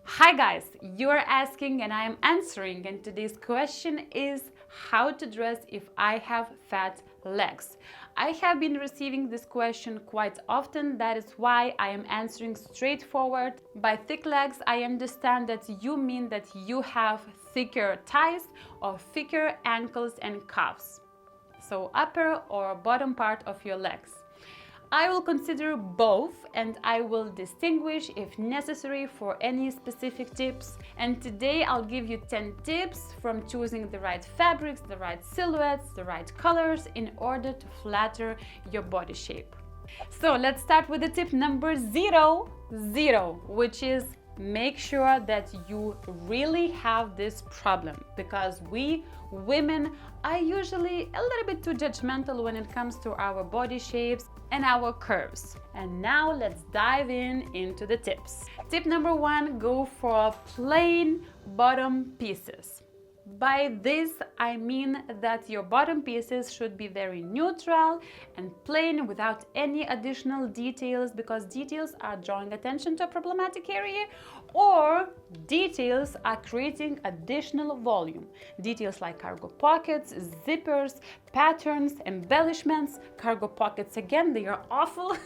Hi guys, you are asking and I am answering, and today's question is how to dress if I have fat legs. I have been receiving this question quite often, that is why I am answering straightforward. By thick legs, I understand that you mean that you have thicker thighs or thicker ankles and calves, so upper or bottom part of your legs. I will consider both and I will distinguish if necessary for any specific tips. And today I'll give you 10 tips from choosing the right fabrics, the right silhouettes, the right colors in order to flatter your body shape. So let's start with the tip number 0, which is make sure that you really have this problem, because we women are usually a little bit too judgmental when it comes to our body shapes and our curves. And now let's dive into the tips. Tip number 1, go for plain bottom pieces. By this, I mean that your bottom pieces should be very neutral and plain without any additional details, because details are drawing attention to a problematic area, or details are creating additional volume. Details like cargo pockets, zippers, patterns, embellishments. Cargo pockets, again, they are awful.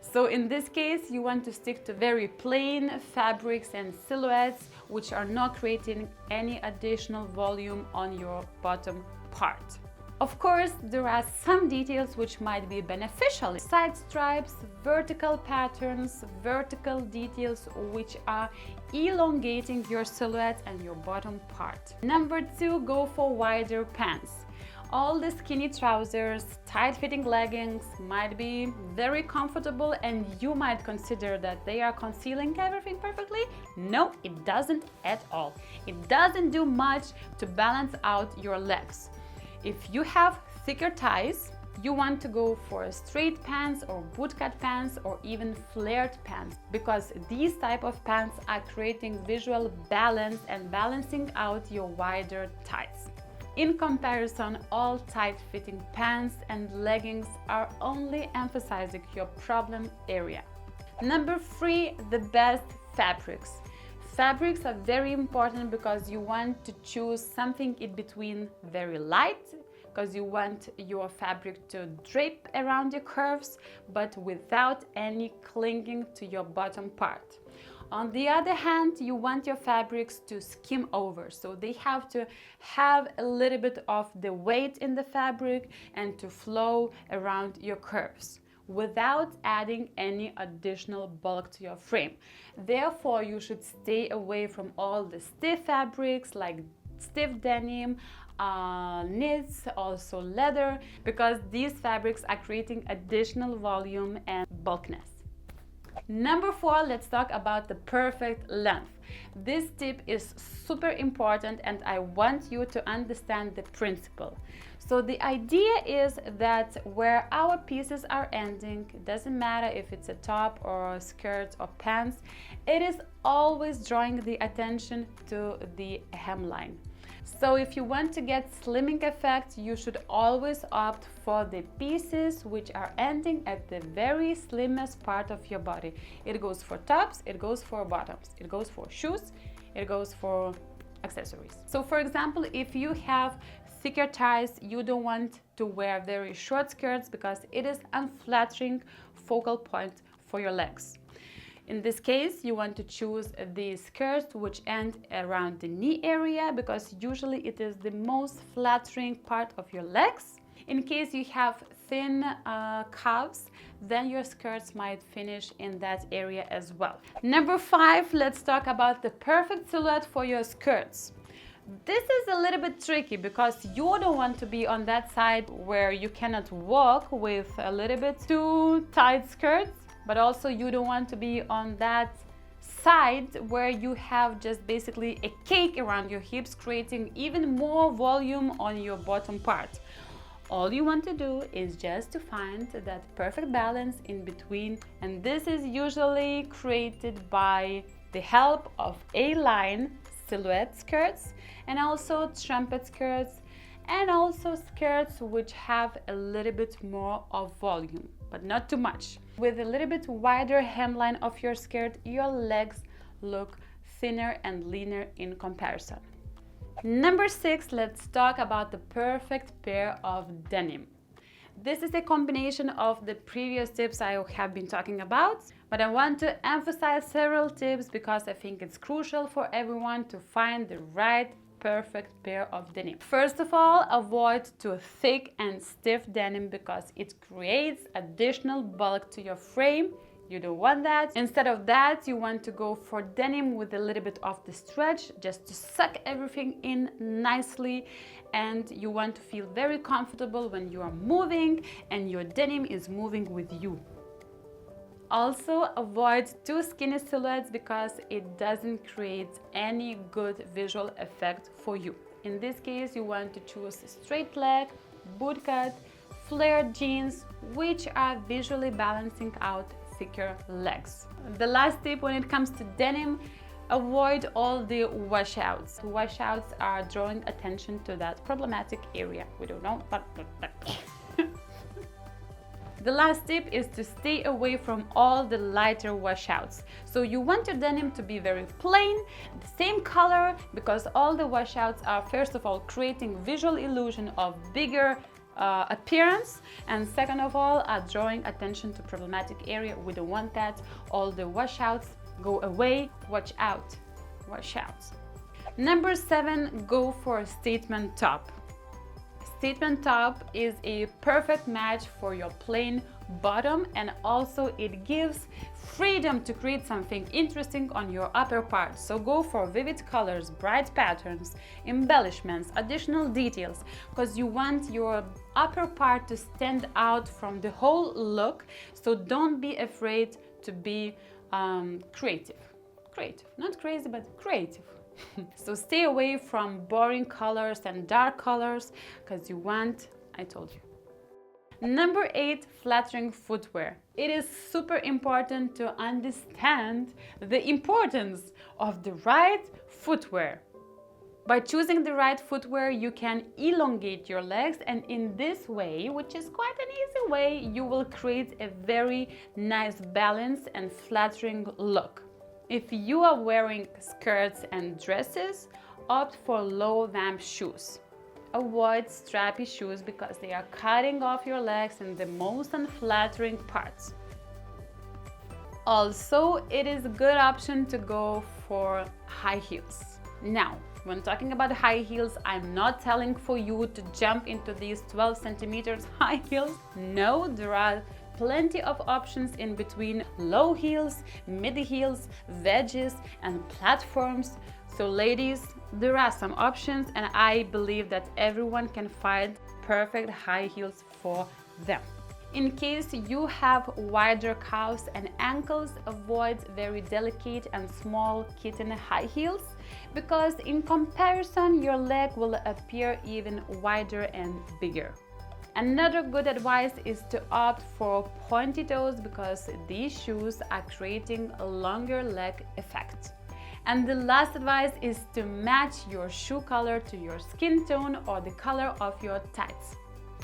So in this case, you want to stick to very plain fabrics and silhouettes which are not creating any additional volume on your bottom part. Of course, there are some details which might be beneficial. Side stripes, vertical patterns, vertical details which are elongating your silhouette and your bottom part. Number 2, go for wider pants. All the skinny trousers, tight-fitting leggings might be very comfortable and you might consider that they are concealing everything perfectly. No, it doesn't at all. It doesn't do much to balance out your legs. If you have thicker thighs, you want to go for straight pants or bootcut pants or even flared pants, because these type of pants are creating visual balance and balancing out your wider thighs. In comparison, all tight-fitting pants and leggings are only emphasizing your problem area. Number 3, the best fabrics. Fabrics are very important because you want to choose something in between very light, because you want your fabric to drape around your curves, but without any clinging to your bottom part. On the other hand, you want your fabrics to skim over, so they have to have a little bit of the weight in the fabric and to flow around your curves without adding any additional bulk to your frame. Therefore, you should stay away from all the stiff fabrics like stiff denim, knits, also leather, because these fabrics are creating additional volume and bulkiness. Number 4, let's talk about the perfect length. This tip is super important and I want you to understand the principle. So the idea is that where our pieces are ending, it doesn't matter if it's a top or a skirt or pants, it is always drawing the attention to the hemline. So if you want to get slimming effect, you should always opt for the pieces which are ending at the very slimmest part of your body. It goes for tops, it goes for bottoms, it goes for shoes, it goes for accessories. So for example, if you have thicker thighs, you don't want to wear very short skirts because it is unflattering focal point for your legs. In this case, you want to choose the skirts which end around the knee area, because usually it is the most flattering part of your legs. In case you have thin calves, then your skirts might finish in that area as well. Number 5, let's talk about the perfect silhouette for your skirts. This is a little bit tricky because you don't want to be on that side where you cannot walk with a little bit too tight skirts, but also you don't want to be on that side where you have just basically a cake around your hips, creating even more volume on your bottom part. All you want to do is just to find that perfect balance in between, and this is usually created by the help of A-line silhouette skirts and also trumpet skirts, and also skirts which have a little bit more of volume, but not too much. With a little bit wider hemline of your skirt, your legs look thinner and leaner in comparison. Number 6, let's talk about the perfect pair of denim. This is a combination of the previous tips I have been talking about, but I want to emphasize several tips because I think it's crucial for everyone to find the right perfect pair of denim. First of all, avoid too thick and stiff denim because it creates additional bulk to your frame. You don't want that. Instead of that, you want to go for denim with a little bit of the stretch just to suck everything in nicely, and you want to feel very comfortable when you are moving and your denim is moving with you. Also, avoid too skinny silhouettes because it doesn't create any good visual effect for you. In this case, you want to choose straight leg, bootcut, flared jeans, which are visually balancing out thicker legs. The last tip when it comes to denim, avoid all the washouts. Washouts are drawing attention to that problematic area. We don't know, but the last tip is to stay away from all the lighter washouts. So you want your denim to be very plain, the same color, because all the washouts are first of all creating visual illusion of bigger appearance, and second of all are drawing attention to problematic area. We don't want that. All the washouts go away. Watch out. Washouts. Number 7, go for a statement top. Statement top is a perfect match for your plain bottom, and also it gives freedom to create something interesting on your upper part. So go for vivid colors, bright patterns, embellishments, additional details, because you want your upper part to stand out from the whole look. So don't be afraid to be creative, not crazy, but creative. So stay away from boring colors and dark colors because you want, I told you. Number 8, flattering footwear. It is super important to understand the importance of the right footwear. By choosing the right footwear, you can elongate your legs, and in this way, which is quite an easy way, you will create a very nice balance and flattering look. If you are wearing skirts and dresses, opt for low vamp shoes. Avoid strappy shoes because they are cutting off your legs in the most unflattering parts. Also, it is a good option to go for high heels. Now, when talking about high heels, I'm not telling for you to jump into these 12 centimeters high heels. No, there are plenty of options in between low heels, mid heels, wedges, and platforms. So ladies, there are some options, and I believe that everyone can find perfect high heels for them. In case you have wider calves and ankles, avoid very delicate and small kitten high heels because in comparison your leg will appear even wider and bigger. Another good advice is to opt for pointy toes because these shoes are creating a longer leg effect. And the last advice is to match your shoe color to your skin tone or the color of your tights.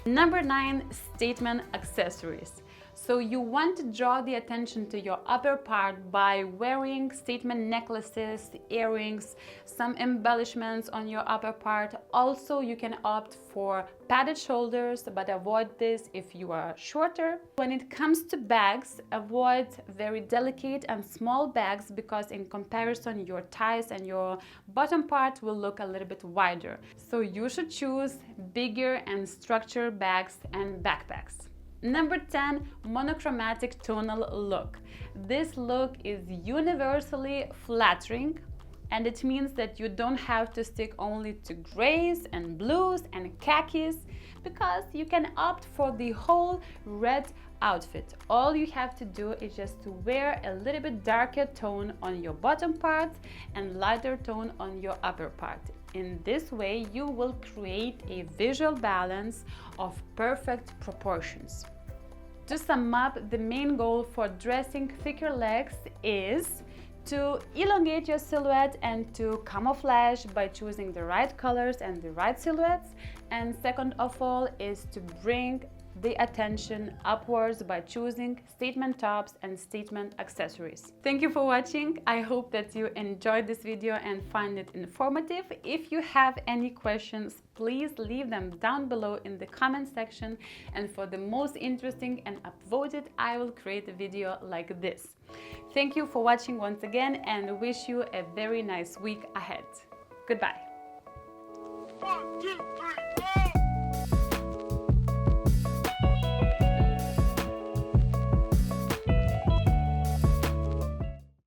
Number 9, statement accessories. So you want to draw the attention to your upper part by wearing statement necklaces, earrings, some embellishments on your upper part. Also, you can opt for padded shoulders, but avoid this if you are shorter. When it comes to bags, avoid very delicate and small bags because in comparison your thighs and your bottom part will look a little bit wider. So you should choose bigger and structured bags and backpacks. Number 10, monochromatic tonal look. This look is universally flattering, and it means that you don't have to stick only to grays and blues and khakis because you can opt for the whole red outfit. All you have to do is just to wear a little bit darker tone on your bottom part and lighter tone on your upper part. In this way, you will create a visual balance of perfect proportions. To sum up, the main goal for dressing thicker legs is to elongate your silhouette and to camouflage by choosing the right colors and the right silhouettes. And second of all is to bring the attention upwards by choosing statement tops and statement accessories. Thank you for watching. I hope that you enjoyed this video and find it informative. If you have any questions, please leave them down below in the comment section, and for the most interesting and upvoted, I will create a video like this. Thank you for watching once again, and wish you a very nice week ahead. Goodbye. 1, 2, 3.